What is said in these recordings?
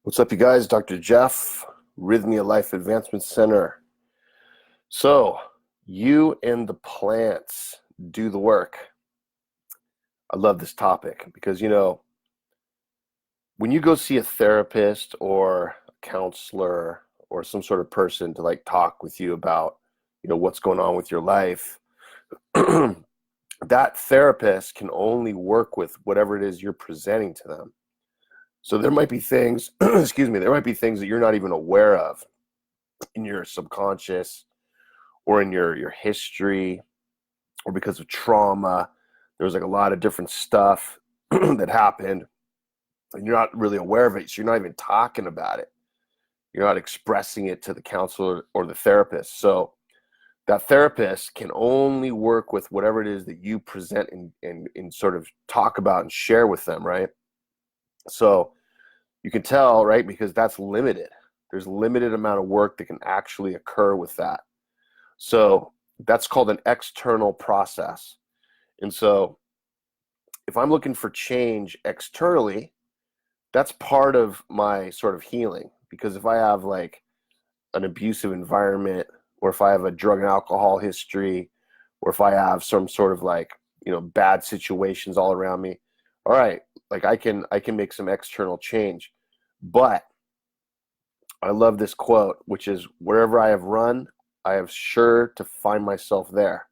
What's up, you guys? Dr. Jeff, Rythmia Life Advancement Center. So, you and the plants do the work. I love this topic because, when you go see a therapist or a counselor or some sort of person to like talk with you about, what's going on with your life, that therapist can only work with whatever it is you're presenting to them. So there might be things, excuse me, there might be things that you're not even aware of in your subconscious or in your history or because of trauma. There's like a lot of different stuff that happened and you're not really aware of it. So you're not even talking about it. You're not expressing it to the counselor or the therapist. So that therapist can only work with whatever it is that you present and sort of talk about and share with them, right? So you can tell, right? Because that's limited. There's limited amount of work that can actually occur with that. So that's called an external process. And so if I'm looking for change externally, that's part of my sort of healing. Because if I have like an abusive environment, or if I have a drug and alcohol history, or if I have some sort of like, bad situations all around me, all right, like I can make some external change. But I love this quote, which is, wherever I have run, I have sure to find myself there.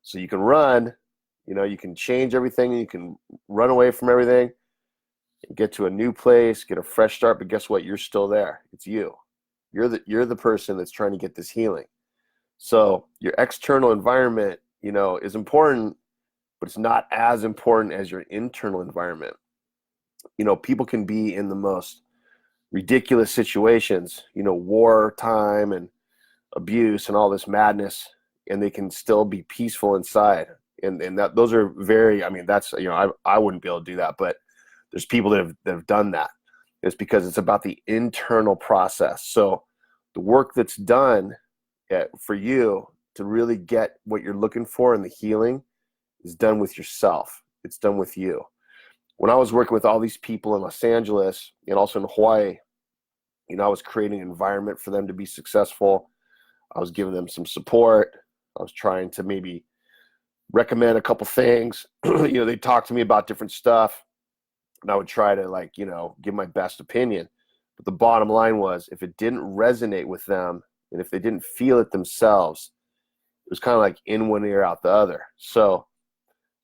So you can run, you can change everything, you can run away from everything, get to a new place, get a fresh start, but guess what? You're still there. It's you. You're the person that's trying to get this healing. So your external environment, is important, but it's not as important as your internal environment. People can be in the most ridiculous situations, wartime and abuse and all this madness, and they can still be peaceful inside. And that those are very, that's, I wouldn't be able to do that, but there's people that have done that. It's because it's about the internal process. So the work that's done for you to really get what you're looking for in the healing is done with yourself. It's done with you. When I was working with all these people in Los Angeles and also in Hawaii, I was creating an environment for them to be successful. I was giving them some support. I was trying to maybe recommend a couple things. They talk to me about different stuff, and I would try to give my best opinion. But the bottom line was, if it didn't resonate with them and if they didn't feel it themselves, it was kind of like in one ear, out the other. So,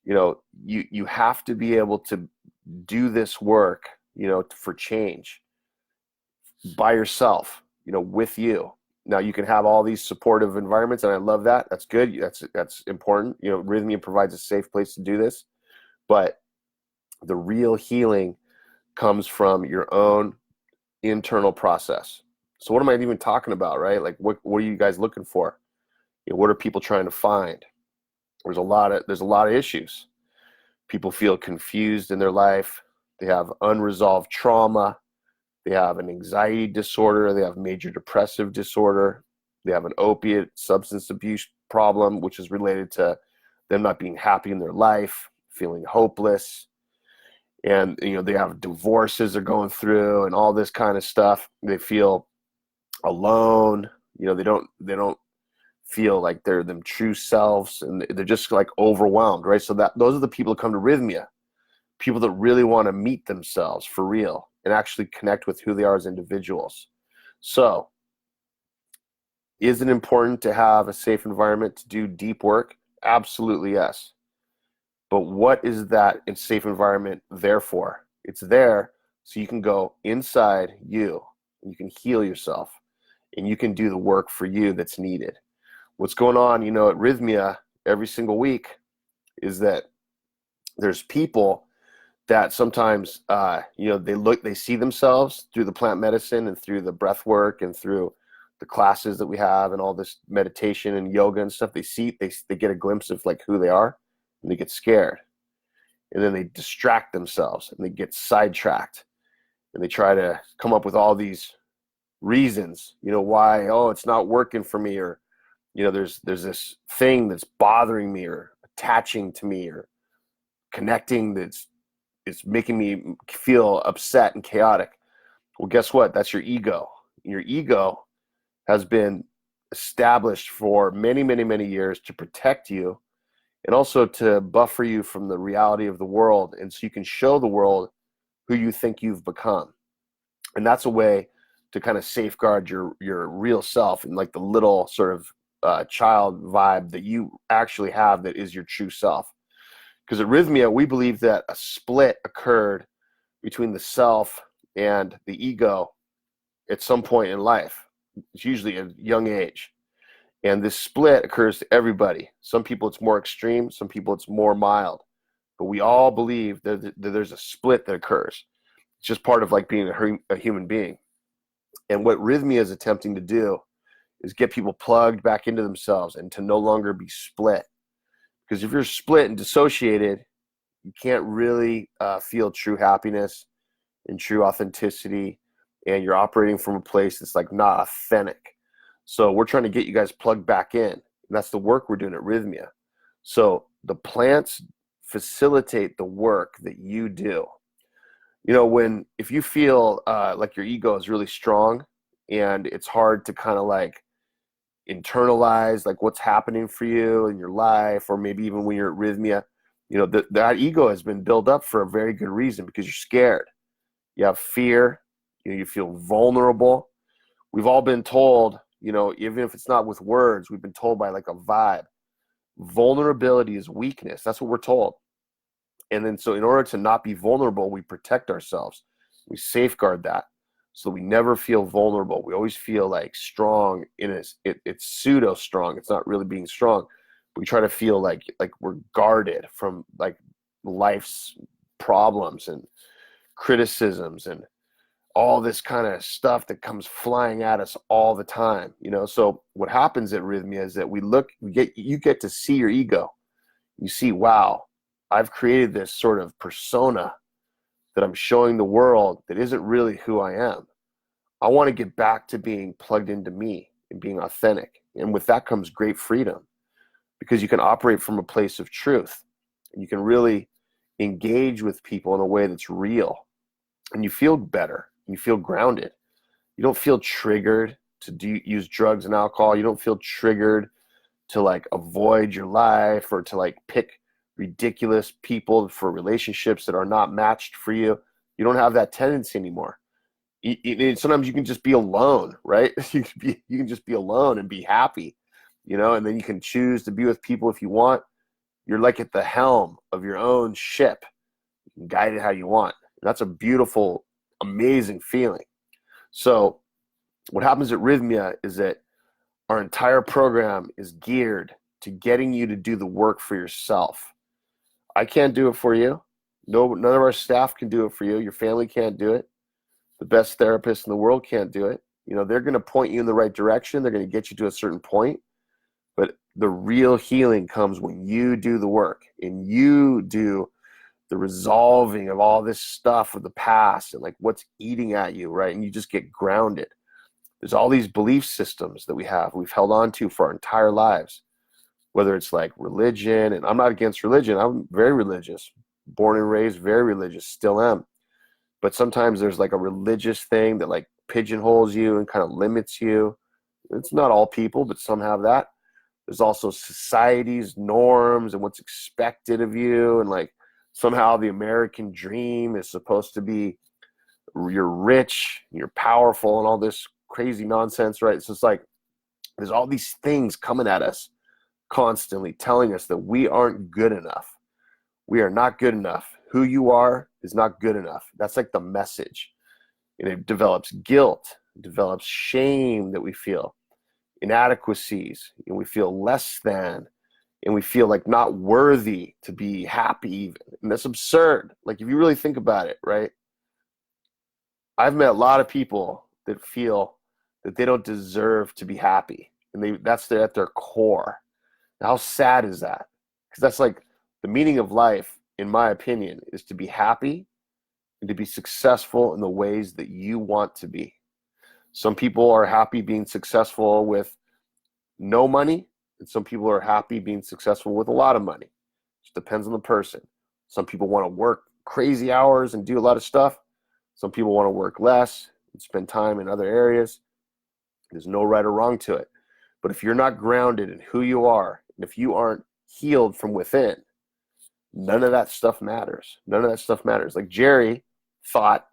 you have to be able to do this work, for change by yourself, with you. Now you can have all these supportive environments, and I love that. That's good. That's important. Rythmia provides a safe place to do this, but the real healing comes from your own internal process. So what am I even talking about, right? Like what are you guys looking for? What are people trying to find? There's a lot of issues. People feel confused in their life. They have unresolved trauma. They have an anxiety disorder. They have major depressive disorder. They have an opiate substance abuse problem, which is related to them not being happy in their life, feeling hopeless. And, they have divorces they're going through and all this kind of stuff. They feel alone. They don't feel like they're them true selves, and they're just like overwhelmed, right? So those are the people that come to Rythmia, people that really want to meet themselves for real and actually connect with who they are as individuals. So is it important to have a safe environment to do deep work? Absolutely, yes. But what is that safe environment there for? It's there so you can go inside you, and you can heal yourself, and you can do the work for you that's needed. What's going on, at Rythmia every single week is that there's people that sometimes, they see themselves through the plant medicine and through the breath work and through the classes that we have and all this meditation and yoga and stuff. They get a glimpse of like who they are, and they get scared, and then they distract themselves and they get sidetracked, and they try to come up with all these reasons, why, it's not working for me, or, there's this thing that's bothering me or attaching to me or connecting it's making me feel upset and chaotic. Well, guess what? That's your ego. Your ego has been established for many, many, many years to protect you and also to buffer you from the reality of the world. And so you can show the world who you think you've become. And that's a way to kind of safeguard your real self and like the little sort of child vibe that you actually have that is your true self. Because at Rythmia, we believe that a split occurred between the self and the ego at some point in life. It's usually at a young age. And this split occurs to everybody. Some people it's more extreme, some people it's more mild. But we all believe that there's a split that occurs. It's just part of like being a human being. And what Rythmia is attempting to do is get people plugged back into themselves and to no longer be split. Because if you're split and dissociated, you can't really feel true happiness and true authenticity, and you're operating from a place that's like not authentic. So we're trying to get you guys plugged back in, and that's the work we're doing at Rythmia. So the plants facilitate the work that you do. You know, if you feel like your ego is really strong and it's hard to kind of like internalize like what's happening for you in your life, or maybe even when you're at Rythmia, you know, that ego has been built up for a very good reason, because you're scared. You have fear, you know, you feel vulnerable. We've all been told, you know, even if it's not with words, we've been told by like a vibe. Vulnerability is weakness. That's what we're told. And then so in order to not be vulnerable, we protect ourselves. We safeguard that so we never feel vulnerable. We always feel like strong it's pseudo strong. It's not really being strong. We try to feel like we're guarded from like life's problems and criticisms and all this kind of stuff that comes flying at us all the time, you know. So what happens at Rythmia is that you get to see your ego. You see, wow, I've created this sort of persona that I'm showing the world that isn't really who I am. I want to get back to being plugged into me and being authentic. And with that comes great freedom, because you can operate from a place of truth and you can really engage with people in a way that's real, and you feel better. You feel grounded. You don't feel triggered to use drugs and alcohol. You don't feel triggered to like avoid your life or to like pick ridiculous people for relationships that are not matched for you. You don't have that tendency anymore. Sometimes you can just be alone, right? You can just be alone and be happy, you know, and then you can choose to be with people if you want. You're like at the helm of your own ship. You can guide it how you want. That's a beautiful, amazing feeling. So what happens at Rythmia is that our entire program is geared to getting you to do the work for yourself. I can't do it for you. No, none of our staff can do it for you. Your family can't do it. The best therapist in the world can't do it. You know, they're going to point you in the right direction. They're going to get you to a certain point. But the real healing comes when you do the work and you do the resolving of all this stuff of the past and like what's eating at you, right? And you just get grounded. There's all these belief systems that we've held on to for our entire lives, whether it's like religion, and I'm not against religion. I'm very religious, born and raised, very religious, still am. But sometimes there's like a religious thing that like pigeonholes you and kind of limits you. It's not all people, but some have that. There's also society's norms and what's expected of you, and like somehow the American dream is supposed to be you're rich, you're powerful, and all this crazy nonsense, right? So it's like there's all these things coming at us constantly telling us that we aren't good enough. We are not good enough. Who you are is not good enough. That's like the message. And it develops guilt, it develops shame that we feel, inadequacies, and we feel less than, and we feel like not worthy to be happy even. And that's absurd. Like if you really think about it, right? I've met a lot of people that feel that they don't deserve to be happy. And that's at their core. How sad is that? Because that's like the meaning of life, in my opinion, is to be happy and to be successful in the ways that you want to be. Some people are happy being successful with no money, and some people are happy being successful with a lot of money. It just depends on the person. Some people want to work crazy hours and do a lot of stuff. Some people want to work less, and spend time in other areas. There's no right or wrong to it. But if you're not grounded in who you are, and if you aren't healed from within, none of that stuff matters. None of that stuff matters. Like Jerry thought,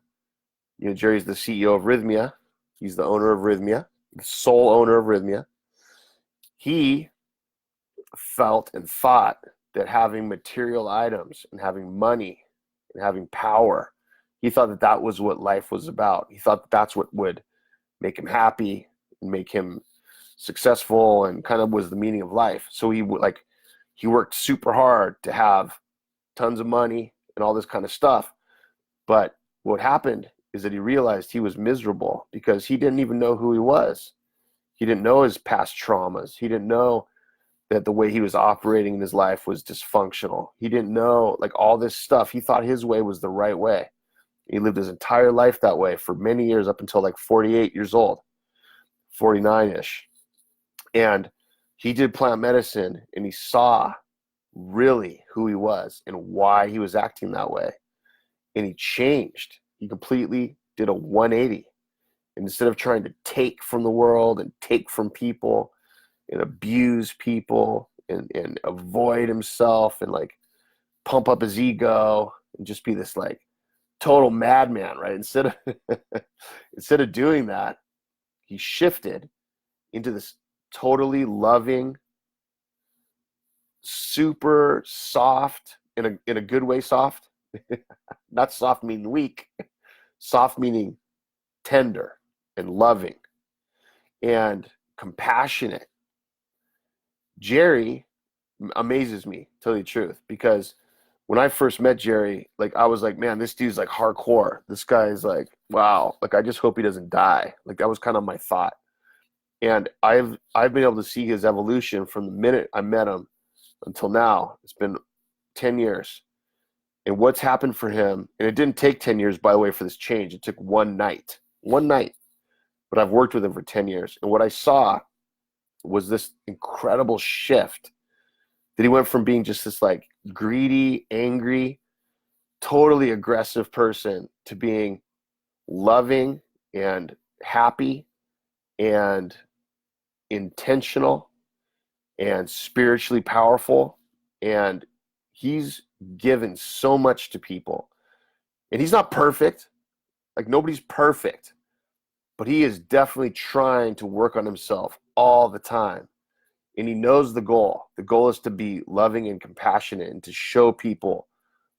Jerry's the CEO of Rythmia. He's the owner of Rythmia, the sole owner of Rythmia. He felt and thought that having material items and having money and having power, he thought that that was what life was about. He thought that that's what would make him happy and make him successful and kind of was the meaning of life. So he worked super hard to have tons of money and all this kind of stuff. But what happened is that he realized he was miserable because he didn't even know who he was. He didn't know his past traumas. He didn't know that the way he was operating in his life was dysfunctional. He didn't know like all this stuff. He thought his way was the right way. He lived his entire life that way for many years up until like 48 years old, 49-ish. And he did plant medicine and he saw really who he was and why he was acting that way. And he changed. He completely did a 180. And instead of trying to take from the world and take from people and abuse people and avoid himself and like pump up his ego and just be this like total madman, right? Instead of doing that, he shifted into this totally loving, super soft, in a good way soft, not soft meaning weak, soft meaning tender and loving and compassionate. Jerry amazes me, to tell you the truth, because when I first met Jerry, like I was like, man, this dude's like hardcore. This guy is like, wow, like I just hope he doesn't die. Like that was kind of my thought. And I've been able to see his evolution from the minute I met him until now. It's been 10 years. And what's happened for him, and it didn't take 10 years, by the way, for this change. It took one night. But I've worked with him for 10 years. And what I saw was this incredible shift that he went from being just this like greedy, angry, totally aggressive person to being loving and happy and intentional and spiritually powerful. And he's given so much to people. And he's not perfect. Like nobody's perfect. But he is definitely trying to work on himself all the time. And he knows the goal. The goal is to be loving and compassionate and to show people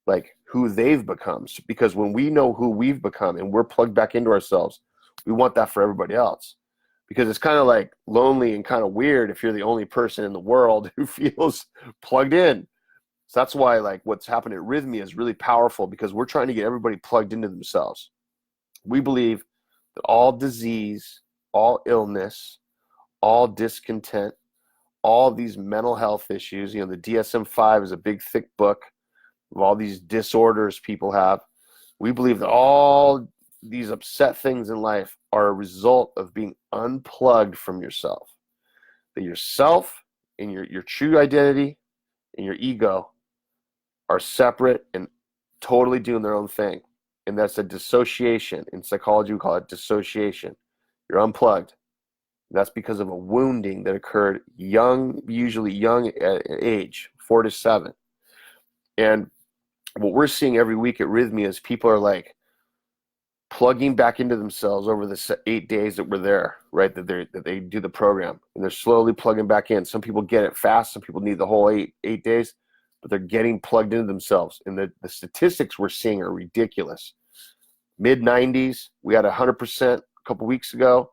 like who they've become. Because when we know who we've become and we're plugged back into ourselves, we want that for everybody else. Because it's kind of like lonely and kind of weird if you're the only person in the world who feels plugged in. So that's why like what's happened at Rythmia is really powerful, because we're trying to get everybody plugged into themselves. We believe that all disease, all illness, all discontent, all these mental health issues, the DSM-5 is a big thick book of all these disorders people have. We believe that all these upset things in life are a result of being unplugged from yourself. That yourself and your true identity and your ego are separate and totally doing their own thing. And that's a dissociation. In psychology, we call it dissociation. You're unplugged. And that's because of a wounding that occurred usually young at age, 4 to 7. And what we're seeing every week at Rythmia is people are like plugging back into themselves over the 8 days that we're there, right? That they do the program, and they're slowly plugging back in. Some people get it fast. Some people need the whole eight days, but they're getting plugged into themselves. And the statistics we're seeing are ridiculous. Mid-90s, we had 100% a couple weeks ago.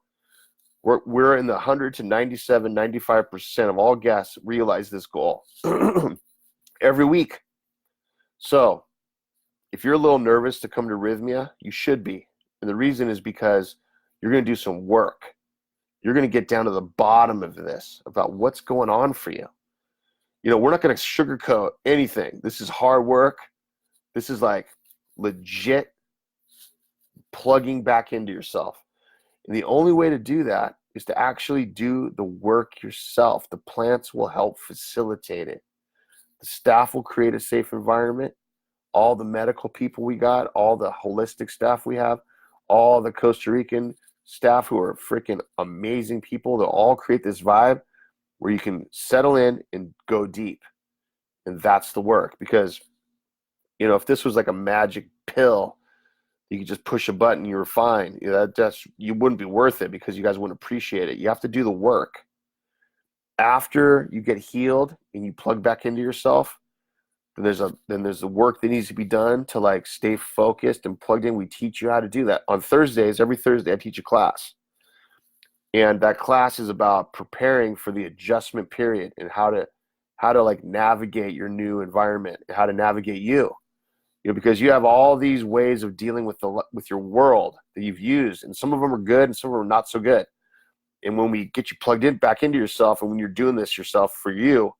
We're in the 100 to 97, 95% of all guests realize this goal every week. So if you're a little nervous to come to Rythmia, you should be. And the reason is because you're going to do some work. You're going to get down to the bottom of this about what's going on for you. We're not going to sugarcoat anything. This is hard work. This is like legit plugging back into yourself. And the only way to do that is to actually do the work yourself. The plants will help facilitate it. The staff will create a safe environment. All the medical people we got, all the holistic staff we have, all the Costa Rican staff who are freaking amazing people. They'll all create this vibe where you can settle in and go deep. And that's the work. Because, you know, if this was like a magic pill, you could just push a button, you were fine. You know, you wouldn't be worth it because you guys wouldn't appreciate it. You have to do the work. After you get healed and you plug back into yourself, then there's the work that needs to be done to like stay focused and plugged in. We teach you how to do that. On Thursdays, every Thursday, I teach a class. And that class is about preparing for the adjustment period and how to like navigate your new environment, how to navigate you. You know, because you have all these ways of dealing with your world that you've used, and some of them are good and some of them are not so good. And when we get you plugged in back into yourself, and when you're doing this yourself for you,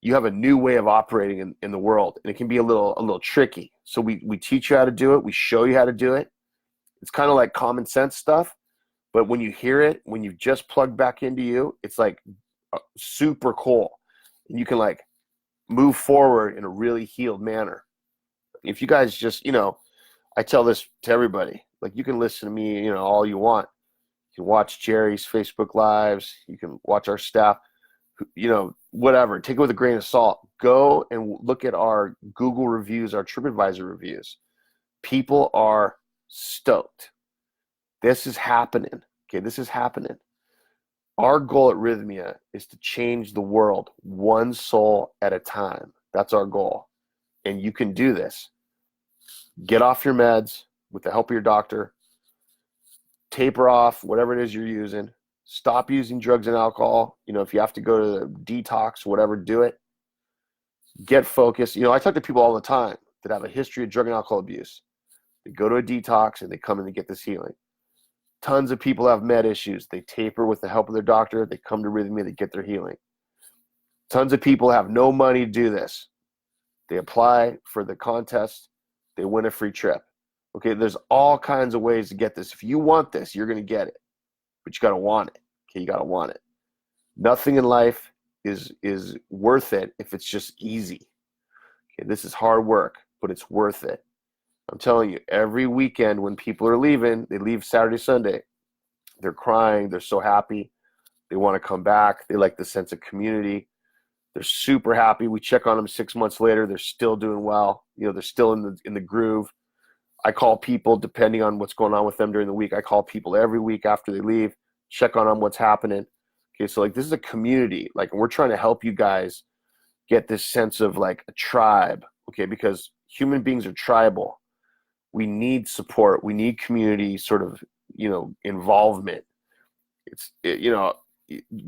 you have a new way of operating in the world, and it can be a little tricky. So we teach you how to do it. We show you how to do it. It's kind of like common sense stuff, but when you hear it, when you've just plugged back into you, it's like super cool, and you can like move forward in a really healed manner. If you guys just, you know, I tell this to everybody, like you can listen to me, you know, all you want. You can watch Jerry's Facebook Lives. You can watch our staff, you know, whatever. Take it with a grain of salt. Go and look at our Google reviews, our TripAdvisor reviews. People are stoked. This is happening. Okay, this is happening. Our goal at Rythmia is to change the world one soul at a time. That's our goal. And you can do this. Get off your meds with the help of your doctor. Taper off whatever it is you're using. Stop using drugs and alcohol. You know, if you have to go to the detox, whatever, do it. Get focused. You know, I talk to people all the time that have a history of drug and alcohol abuse. They go to a detox and they come in to get this healing. Tons of people have med issues. They taper with the help of their doctor. They come to Rythmia, they get their healing. Tons of people have no money to do this. They apply for the contest. They win a free trip. Okay, there's all kinds of ways to get this. If you want this, you're going to get it. But you got to want it. Okay, you got to want it. Nothing in life is worth it if it's just easy. Okay, this is hard work, but it's worth it. I'm telling you, every weekend when people are leaving, they leave Saturday, Sunday, they're crying, they're so happy. They want to come back. They like the sense of community. They're super happy. We check on them 6 months later. They're still doing well. You know, they're still in the groove. I call people depending on what's going on with them during the week. I call people every week after they leave, check on them, what's happening. Okay, so like this is a community. Like we're trying to help you guys get this sense of like a tribe. Okay, because human beings are tribal. We need support. We need community sort of, you know, involvement. You know,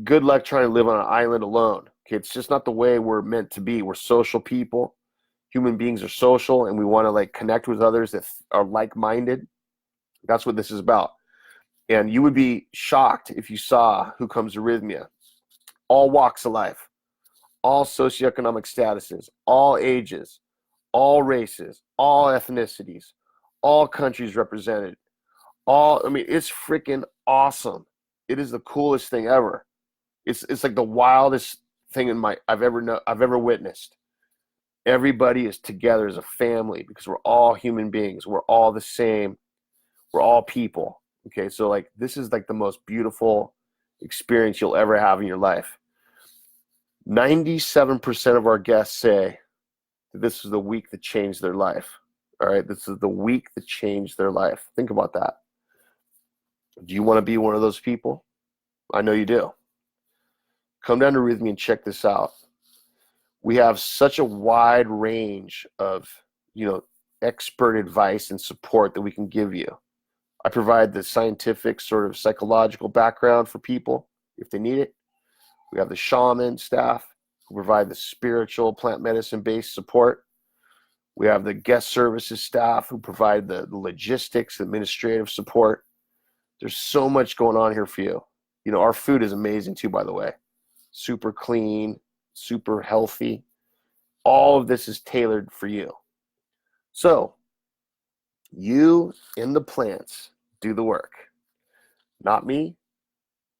good luck trying to live on an island alone. Okay, it's just not the way we're meant to be. We're social people. Human beings are social, and we want to like connect with others that are like-minded. That's what this is about. And you would be shocked if you saw who comes to Rythmia. All walks of life, all socioeconomic statuses, all ages, all races, all ethnicities, all countries represented. I mean, it's freaking awesome. It is the coolest thing ever. It's like the wildest thing I've ever witnessed. Everybody is together as a family because we're all human beings. We're all the same. We're all people. Okay, so like this is like the most beautiful experience you'll ever have in your life. 97% of our guests say that this is the week that changed their life. All right, this is the week that changed their life. Think about that. Do you want to be one of those people? I know you do. Come down to Rythmia and check this out. We have such a wide range of, you know, expert advice and support that we can give you. I provide the scientific sort of psychological background for people if they need it. We have the shaman staff who provide the spiritual plant medicine based support. We have the guest services staff who provide the logistics, administrative support. There's so much going on here for you. You know, our food is amazing too, by the way. Super clean, super healthy. All of this is tailored for you. So, you and the plants do the work. Not me,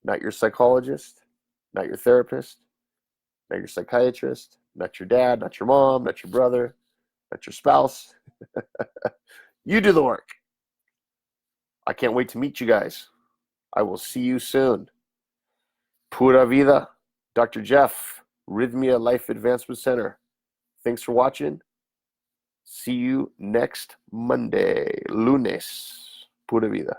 not your psychologist, not your therapist, not your psychiatrist, not your dad, not your mom, not your brother, not your spouse. You do the work. I can't wait to meet you guys. I will see you soon. Pura vida. Dr. Jeff, Rythmia Life Advancement Center. Thanks for watching. See you next Monday. Lunes. Pura vida.